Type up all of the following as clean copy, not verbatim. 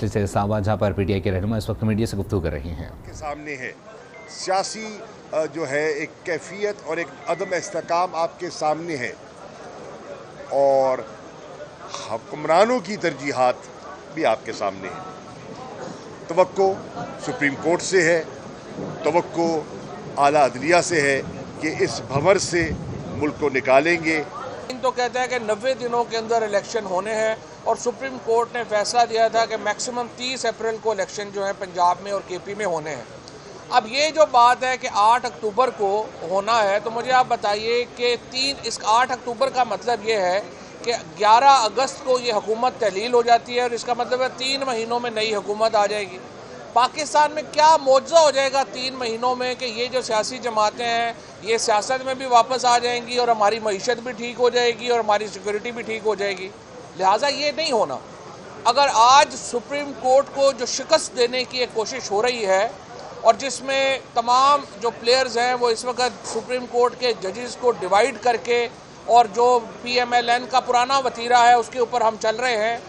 मसले से सावा जहाँ पर PTI के रहनुमा इस वक्त मीडिया से गुफ्तगू कर रही हैं। के सामने है सियासी जो है एक कैफियत और एक अदम इस्तेकाम आपके सामने है, और हुक्मरानों की तरजीहात भी आपके सामने है। तवक्को सुप्रीम कोर्ट से है, तवक्को आला अदलिया से है कि इस भंवर से मुल्क को निकालेंगे। तो कहता है कि 90 दिनों के अंदर इलेक्शन होने हैं, और सुप्रीम कोर्ट ने फैसला दिया था कि मैक्सिमम 30 अप्रैल को इलेक्शन जो है पंजाब में और KP में होने हैं। अब ये जो बात है कि 8 अक्टूबर को होना है, तो मुझे आप बताइए कि इस 8 अक्टूबर का मतलब ये है कि 11 अगस्त को ये हुकूमत तहलील हो जाती है, और इसका मतलब है 3 महीनों में नई हुकूमत आ जाएगी। पाकिस्तान में क्या मौजज़ा हो जाएगा 3 महीनों में कि ये जो सियासी जमातें हैं ये सियासत में भी वापस आ जाएंगी, और हमारी मईशत भी ठीक हो जाएगी, और हमारी सिक्योरिटी भी ठीक हो जाएगी। लिहाजा ये नहीं होना। अगर आज सुप्रीम कोर्ट को जो शिकस्त देने की एक कोशिश हो रही है, और जिसमें तमाम जो प्लेयर्स हैं वो इस वक्त सुप्रीम कोर्ट के जजेस को डिवाइड करके, और जो PMLN का पुराना वतीरा है उसके ऊपर हम चल रहे हैं,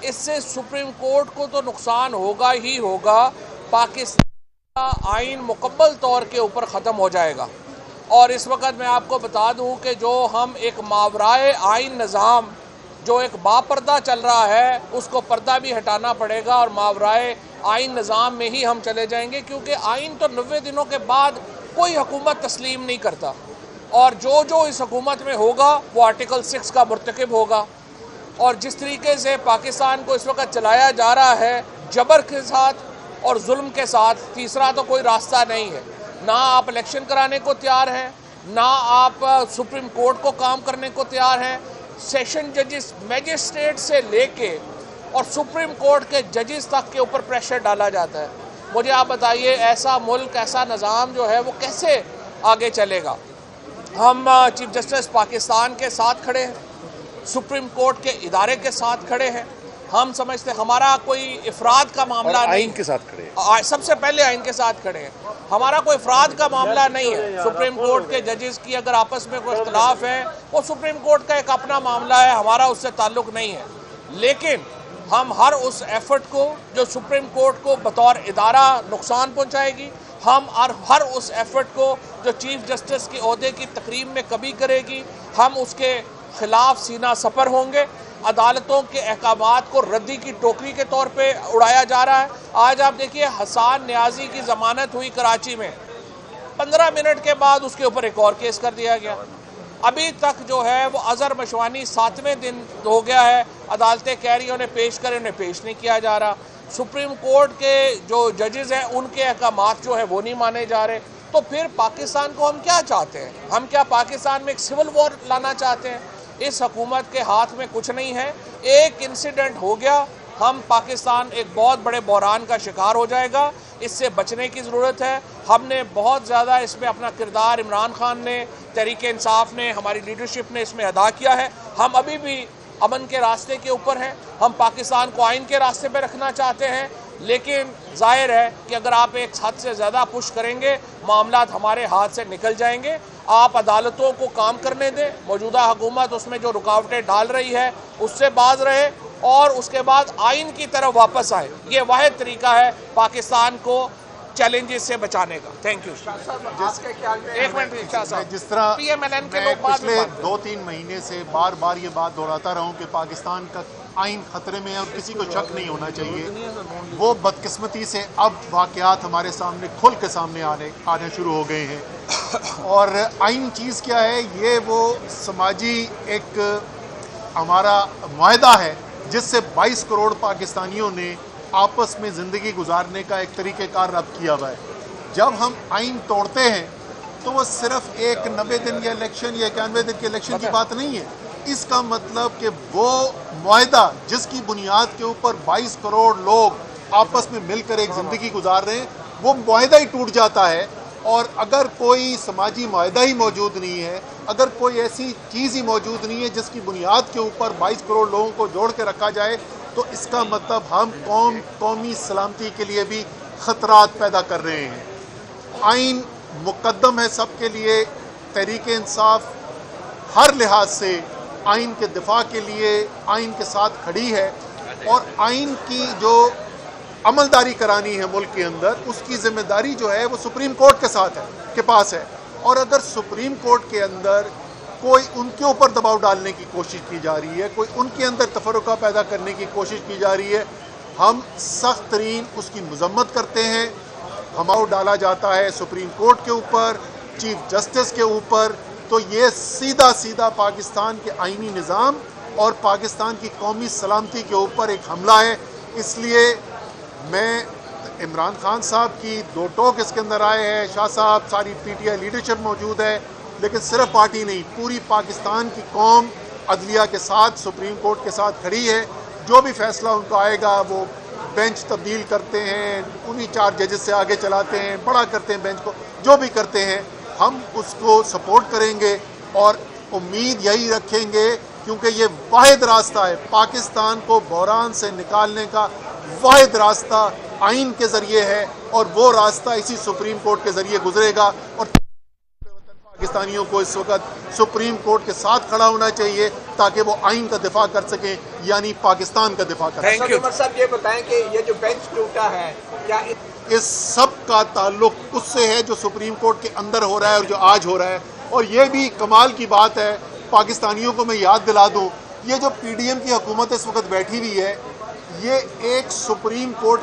इससे सुप्रीम कोर्ट को तो नुकसान होगा ही होगा। पाकिस्तान का आइन मुकम्मल तौर के ऊपर ख़त्म हो जाएगा। और इस वक्त मैं आपको बता दूं कि जो हम एक मावराए आइन निज़ाम जो एक बापर्दा चल रहा है, उसको पर्दा भी हटाना पड़ेगा, और मावराए आइन निज़ाम में ही हम चले जाएंगे, क्योंकि आइन तो 90 दिनों के बाद कोई हुकूमत तस्लीम नहीं करता, और जो इस हुकूमत में होगा वो आर्टिकल 6 का मुर्तकिब होगा। और जिस तरीके से पाकिस्तान को इस वक्त चलाया जा रहा है जबर के साथ और जुल्म के साथ, तीसरा तो कोई रास्ता नहीं है। ना आप इलेक्शन कराने को तैयार हैं, ना आप सुप्रीम कोर्ट को काम करने को तैयार हैं। सेशन जजेस, मैजिस्ट्रेट से लेके और सुप्रीम कोर्ट के जजेस तक के ऊपर प्रेशर डाला जाता है। मुझे आप बताइए ऐसा मुल्क, ऐसा निज़ाम जो है वो कैसे आगे चलेगा। हम चीफ जस्टिस पाकिस्तान के साथ खड़े हैं, सुप्रीम कोर्ट के इदारे के साथ खड़े हैं। हम समझते हमारा कोई इफराद का मामला नहीं, आइन के साथ खड़े हैं। सबसे पहले आइन के साथ खड़े हैं। हमारा कोई इफराद का मामला नहीं है। सुप्रीम कोर्ट के जजेस की अगर आपस में कोई इख्तलाफ है वो सुप्रीम कोर्ट का एक अपना मामला है, हमारा उससे ताल्लुक़ नहीं है। लेकिन हम हर उस एफर्ट को जो सुप्रीम कोर्ट को बतौर इदारा नुकसान पहुँचाएगी, हम हर उस एफर्ट को जो चीफ जस्टिस के ओहदे की तकरीब में कभी करेगी, हम उसके खिलाफ सीना सफर होंगे। अदालतों के अहकामात को रद्दी की टोकरी के तौर पे उड़ाया जा रहा है। आज आप देखिए हसन न्याजी की ज़मानत हुई कराची में, 15 मिनट के बाद उसके ऊपर एक और केस कर दिया गया। अभी तक जो है वो अज़हर मशवानी 7वें दिन हो गया है, अदालतें कह रही हैं उन्हें पेश करें, उन्हें पेश नहीं किया जा रहा। सुप्रीम कोर्ट के जो जजेस हैं उनके अहकामात जो है वो नहीं माने जा रहे। तो फिर पाकिस्तान को हम क्या चाहते हैं? हम क्या पाकिस्तान में एक सिविल वॉर लाना चाहते हैं? इस हुकूमत के हाथ में कुछ नहीं है। एक इंसिडेंट हो गया, हम पाकिस्तान एक बहुत बड़े बहरान का शिकार हो जाएगा। इससे बचने की ज़रूरत है। हमने बहुत ज़्यादा इसमें अपना किरदार इमरान खान ने, तहरीक इंसाफ ने, हमारी लीडरशिप ने इसमें अदा किया है। हम अभी भी अमन के रास्ते के ऊपर हैं। हम पाकिस्तान को आइन के रास्ते पर रखना चाहते हैं, लेकिन जाहिर है कि अगर आप एक हद से ज़्यादा पुश करेंगे मामलात हमारे हाथ से निकल जाएंगे। आप अदालतों को काम करने दें, मौजूदा हुकूमत उसमें जो रुकावटें डाल रही है उससे बाज रहे, और उसके बाद आइन की तरफ वापस आए। ये वाहिद तरीका है पाकिस्तान को चैलेंजेस से बचाने का। Thank you. एक मिनट शाह साहब, जिस तरह PMLN के मैं लोग बाद पिछले में बात 2-3 महीने से बार बार ये बात दोहराता रहा हूँ कि पाकिस्तान का आइन खतरे में है और किसी को शक नहीं होना चाहिए, वो बदकिस्मती से अब वाक़यात हमारे सामने खुल के सामने आने शुरू हो गए हैं। और आइन चीज़ क्या है? ये वो समाजी एक हमारा मुआहदा है जिससे 22 करोड़ पाकिस्तानियों ने आपस में ज़िंदगी गुजारने का एक तरीक़ेकार रब्त किया हुआ है। जब हम आइन तोड़ते हैं तो वो सिर्फ एक 90 दिन या इलेक्शन या 91 दिन के इलेक्शन की बात नहीं है। इसका मतलब कि वो मुआहदा जिसकी बुनियाद के ऊपर 22 करोड़ लोग आपस में मिलकर एक ज़िंदगी गुजार रहे हैं, वो मुआहदा ही टूट जाता है। और अगर कोई समाजी मुआहदा ही मौजूद नहीं है, अगर कोई ऐसी चीज़ ही मौजूद नहीं है जिसकी बुनियाद के ऊपर 22 करोड़ लोगों को जोड़ के रखा जाए, तो इसका मतलब हम कौमी सलामती के लिए भी ख़तरात पैदा कर रहे हैं। आइन मुकद्दम है सबके लिए। तहरीक इंसाफ हर लिहाज से आइन के दिफा के लिए आइन के साथ खड़ी है, और आइन की जो عملداری کرانی ہے ملک کے اندر، اس کی ذمہ داری جو ہے وہ سپریم کورٹ کے ساتھ ہے، کے پاس ہے. اور اگر سپریم کورٹ کے اندر کوئی ان کے اوپر دباؤ ڈالنے کی کوشش کی جا رہی ہے، کوئی ان کے اندر تفرقہ پیدا کرنے کی کوشش کی جا رہی ہے، ہم سخت ترین اس کی مذمت کرتے ہیں. دباؤ ڈالا جاتا ہے سپریم کورٹ کے اوپر، چیف جسٹس کے اوپر، تو یہ سیدھا پاکستان کے آئینی نظام اور پاکستان کی قومی سلامتی کے اوپر ایک حملہ ہے. اس لیے میں عمران خان صاحب کی دو ٹوک اس کے اندر آئے ہیں، شاہ صاحب، ساری پی ٹی آئی لیڈرشپ موجود ہے، لیکن صرف پارٹی نہیں، پوری پاکستان کی قوم عدلیہ کے ساتھ، سپریم کورٹ کے ساتھ کھڑی ہے. جو بھی فیصلہ ان کو آئے گا، وہ بینچ تبدیل کرتے ہیں، انہی 4 ججز سے آگے چلاتے ہیں، بڑا کرتے ہیں بینچ کو، جو بھی کرتے ہیں ہم اس کو سپورٹ کریں گے اور امید یہی رکھیں گے، کیونکہ یہ واحد راستہ ہے پاکستان کو بحران سے نکالنے کا. واحد راستہ آئین کے ذریعے ہے اور وہ راستہ اسی سپریم کورٹ کے ذریعے گزرے گا. اور پاکستانیوں کو اس وقت سپریم کورٹ کے ساتھ کھڑا ہونا چاہیے تاکہ وہ آئین کا دفاع کر سکیں، یعنی پاکستان کا دفاع کر سکیں. Thank you. صاحب یہ بتائیں کہ یہ جو بینچ ٹوٹا ہے کیا اس سب کا تعلق اس سے ہے جو سپریم کورٹ کے اندر ہو رہا ہے اور جو آج ہو رہا ہے. اور یہ بھی کمال کی بات ہے، پاکستانیوں کو میں یاد دلا دوں، یہ جو پی ڈی ایم کی حکومت اس وقت بیٹھی ہوئی ہے، یہ ایک سپریم کورٹ